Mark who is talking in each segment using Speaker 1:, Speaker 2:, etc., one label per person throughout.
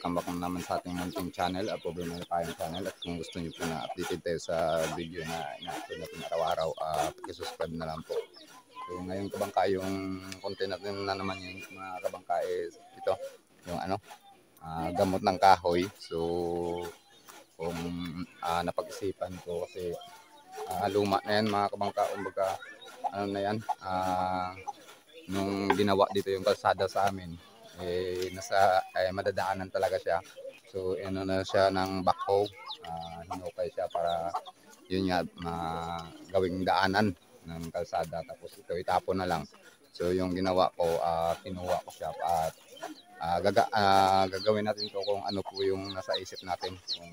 Speaker 1: welcome back naman sa ating munting channel, Apo Bruno tayong channel. At kung gusto niyo po na updated tayo sa video na ina-upload natin araw-araw, pag-subscribe na lang po. So ngayon kabangka yung content natin na naman yung mga kabangka is ito, yung gamot ng kahoy. So kung napag-isipan ko kasi luma na yan mga kabangka, kumbaga na yan, nung ginawa dito yung kalsada sa amin, madadaanan talaga siya. So na siya ng backhoe, hinukay siya para yun nga gawing daanan ng kalsada, tapos ito itapon na lang. So yung ginawa ko, kinuha ko siya at gagawin natin to kung ano po yung nasa isip natin, kung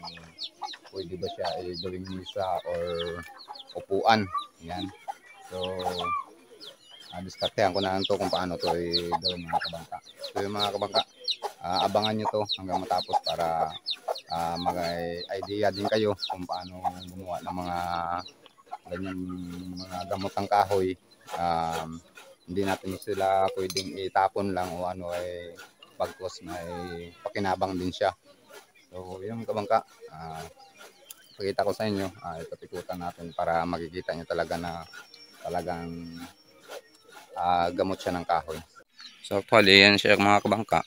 Speaker 1: pwede ba siya gawing misa or upuan. Yan. So diskartehan ko na lang to kung paano to gawin mga kabangka. So yung mga kabangka, abangan nyo to hanggang matapos para mag-idea din kayo kung paano gumawa ng mga ganyan mga gamot ng kahoy. Hindi natin sila pwedeng itapon lang o pagkos may pakinabang din siya. So yung kabangka, pakita ko sa inyo, ipatikutan natin para makikita nyo talaga na talagang gamot siya ng kahoy. So actually yan siya mga kabangka,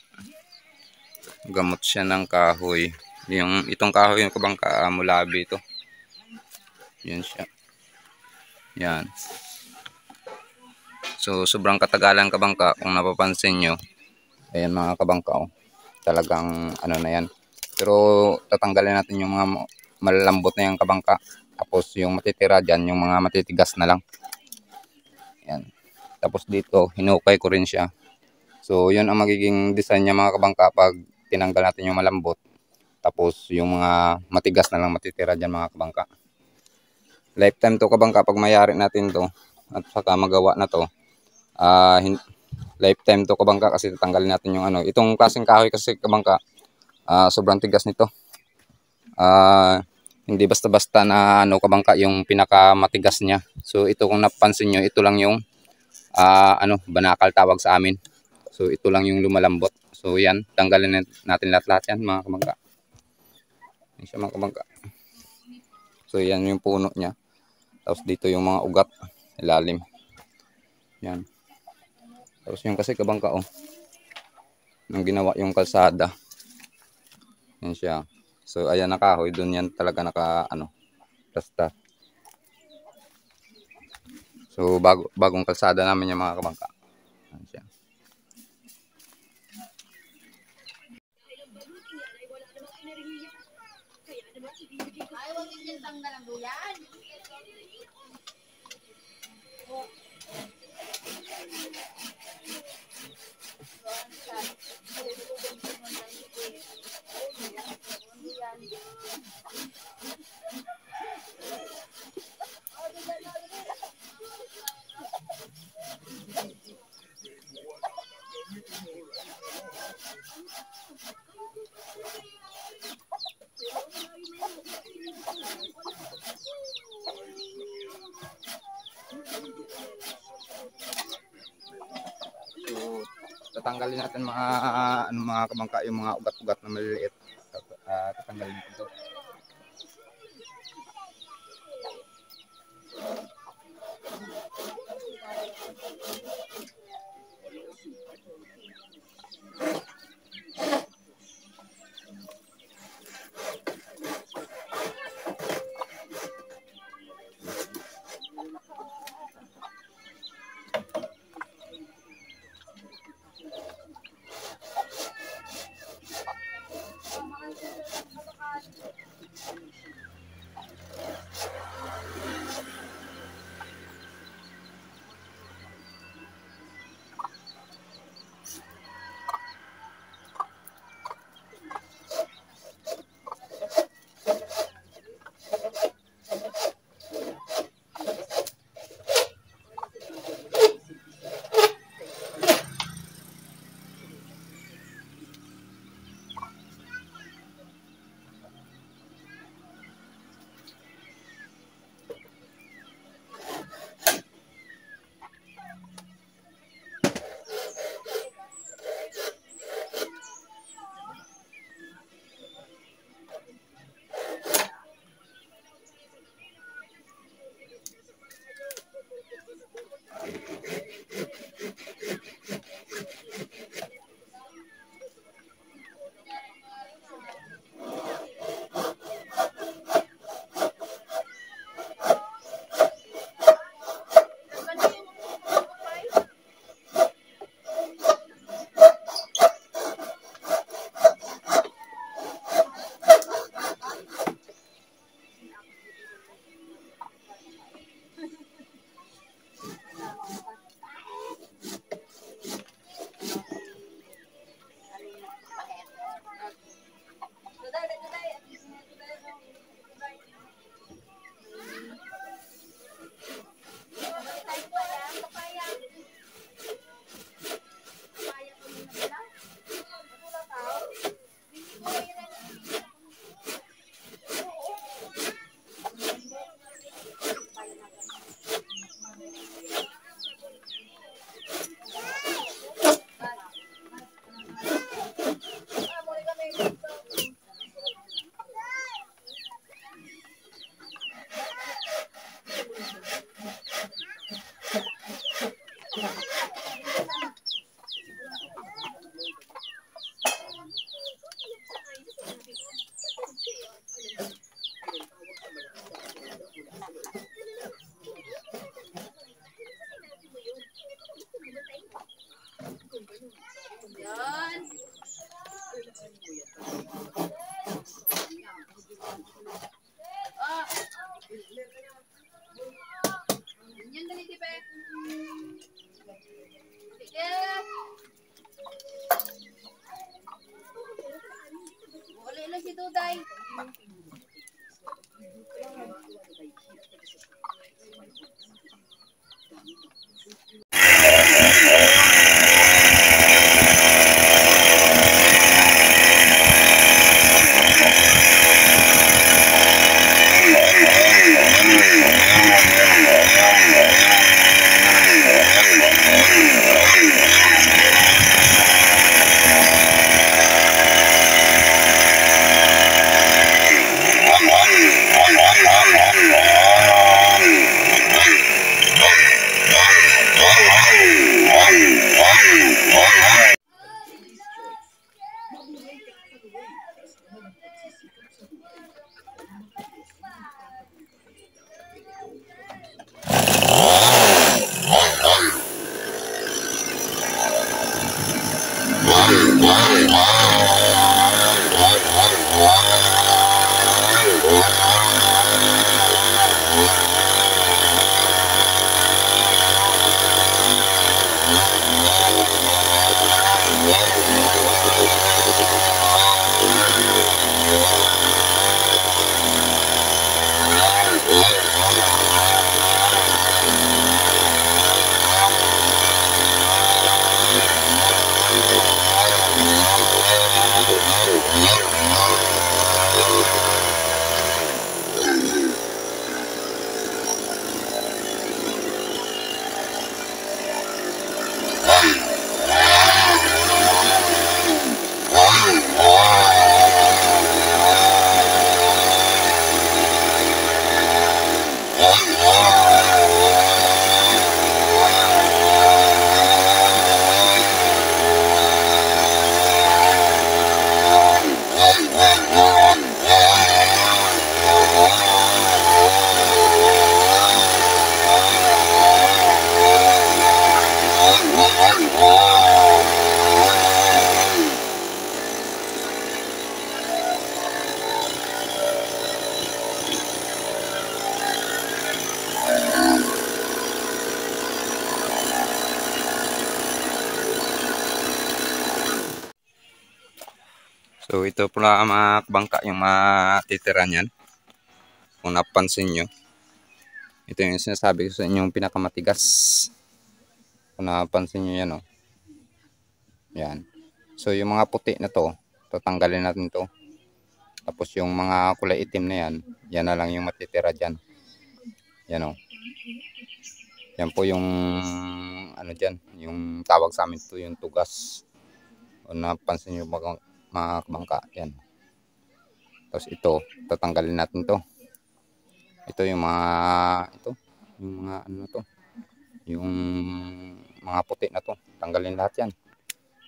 Speaker 1: gamot siya ng kahoy. Itong kahoy yung kabangka, mulabi ito. Yan siya. Yan. So sobrang katagalan kabangka, kung napapansin nyo. Ayan mga kabangka, talagang na yan. Pero tatanggalin natin yung mga malalambot na yung kabangka. Tapos yung matitira dyan, yung mga matitigas na lang. Yan. Tapos dito, hinukay ko rin siya. So yun ang magiging design niya mga kabangka pag tinanggal natin yung malambot. Tapos yung mga matigas na lang matitira dyan mga kabangka. Lifetime to kabangka pag mayari natin to. At saka magawa na to. Lifetime to kabangka kasi tatanggalin natin yung itong klaseng kahoy kasi kabangka, sobrang tigas nito. Hindi basta-basta na kabangka yung pinakamatigas niya. So ito kung napansin nyo, ito lang yung banakal tawag sa amin. So ito lang yung lumalambot. So yan, tanggalin natin lahat-lahat yan mga kabangka. Yan siya mga kabangka. So yan yung puno niya. Tapos dito yung mga ugat, ilalim. Yan. Tapos yung kasi kabangka nang ginawa yung kalsada. Yan siya. So ayan na kahoy, doon yan talaga basta. So bagong kalsada namin yung mga kabangka. Yan siya.
Speaker 2: Ay, wag yung tanggal ang duyan.
Speaker 1: Tatanggalin natin mga kabangka yung mga ugat-ugat na maliliit. Tatanggalin natin ito. So ito pala mga kabangka yung matitira niyan. Kung napansin nyo. Ito yung sinasabi ko sa inyo yung pinakamatigas. Kung napansin nyo yan, oh. Yan. So yung mga puti na to, tatanggalin natin to. Tapos yung mga kulay itim na yan, yan na lang yung matitira dyan. Yan, oh. Yan po yung ano dyan, yung tawag sa amin to, yung tugas. Kung napansin nyo mga kabangka, yan. Tapos ito, tatanggalin natin to. Ito yung mga, yung mga ano to, yung mga puti na to, tanggalin lahat yan.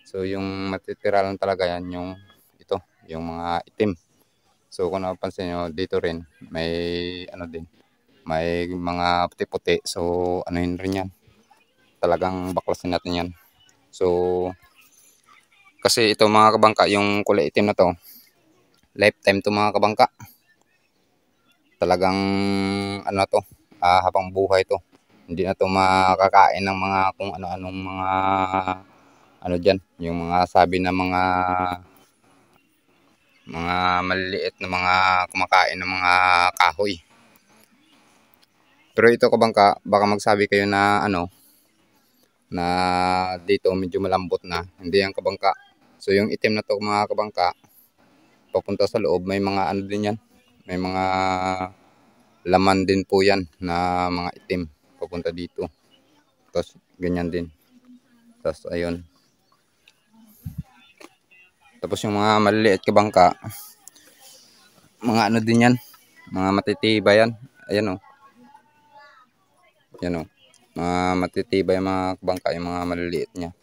Speaker 1: So yung matitira lang talaga yan yung ito, yung mga itim. So kung napansin nyo dito rin, may ano din, may mga puti-puti. So ano yun rin yan, talagang baklasin natin yan. So kasi ito mga kabangka, yung kulay itim na to, lifetime to mga kabangka. Talagang ano to, habang buhay to. Hindi na to makakain ng mga kung ano-anong mga ano dyan, yung mga sabi na mga maliliit na mga kumakain ng mga kahoy. Pero ito kabangka, baka magsabi kayo na ano, na dito medyo malambot na. Hindi yan kabangka. So yung itim na to mga kabangka, papunta sa loob, may mga ano din yan. May mga laman din po yan na mga itim papunta dito. Tapos ganyan din. Tapos ayun. Tapos yung mga maliliit kabangka, mga ano din yan, mga matitibay yan. Ayan o. Yan o. Mga matitibay mga kabangka, yung mga maliliit niya.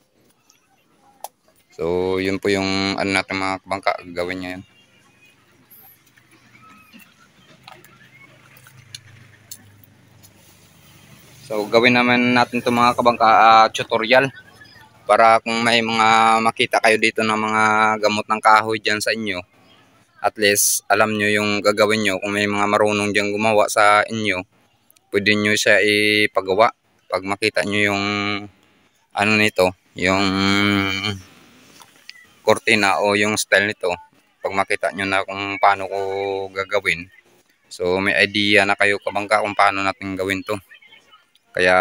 Speaker 1: So yun po yung ano natin mga kabangka, gagawin niya yan. So gawin naman natin itong mga kabangka tutorial. Para kung may mga makita kayo dito ng mga gamot ng kahoy dyan sa inyo, at least alam nyo yung gagawin nyo. Kung may mga marunong dyan gumawa sa inyo, pwede nyo siya ipagawa. Pag makita nyo yung ano nito, yung kortina o yung style nito, pag makita nyo na kung paano ko gagawin, so may idea na kayo kabangka kung paano natin gawin to. Kaya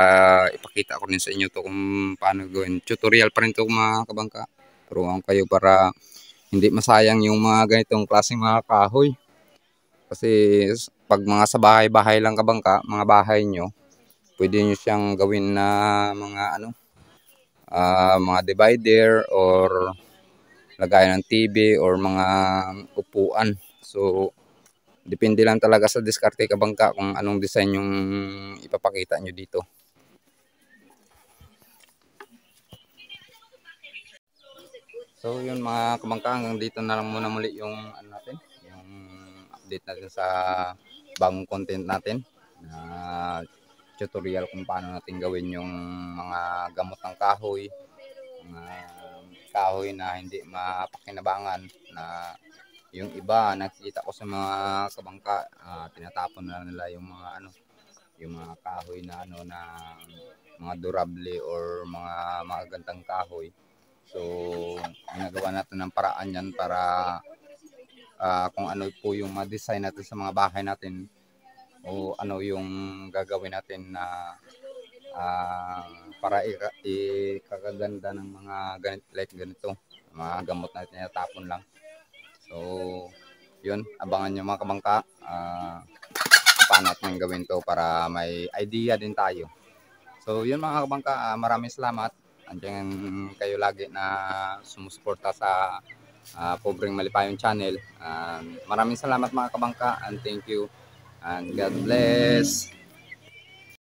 Speaker 1: ipakita ko rin sa inyo to kung paano gawin. Tutorial pa rin to mga kabangka. Turuan kayo para hindi masayang yung mga ganitong klaseng mga kahoy. Kasi pag mga sa bahay-bahay lang kabangka, mga bahay nyo, pwede nyo siyang gawin na mga ano, mga divider or lagayan ng TV or mga upuan. So depende lang talaga sa diskarte kabangka kung anong design yung ipapakita nyo dito. So yun mga kabangka, hanggang dito na lang muna muli yung ano natin, yung update natin sa bagong content natin na tutorial kung paano natin gawin yung mga gamot ng kahoy, mga kahoy na hindi mapakinabangan, na yung iba nakikita ko sa mga kabangka, tinatapon na nila yung mga ano, yung mga kahoy na ano, na mga durable or mga magagandang kahoy. So ginagawa natin ng paraan yan para kung ano po yung ma-design natin sa mga bahay natin, o ano yung gagawin natin na para ikakaganda ng mga ganito, mga gamot na tinatapon lang. So yun, abangan nyo mga kabangka kung paano natin gawin to para may idea din tayo. So yun mga kabangka, maraming salamat. Andiyan kayo lagi na sumusuporta sa Pobreng Malipayong channel. Maraming salamat mga kabangka, and thank you and God bless.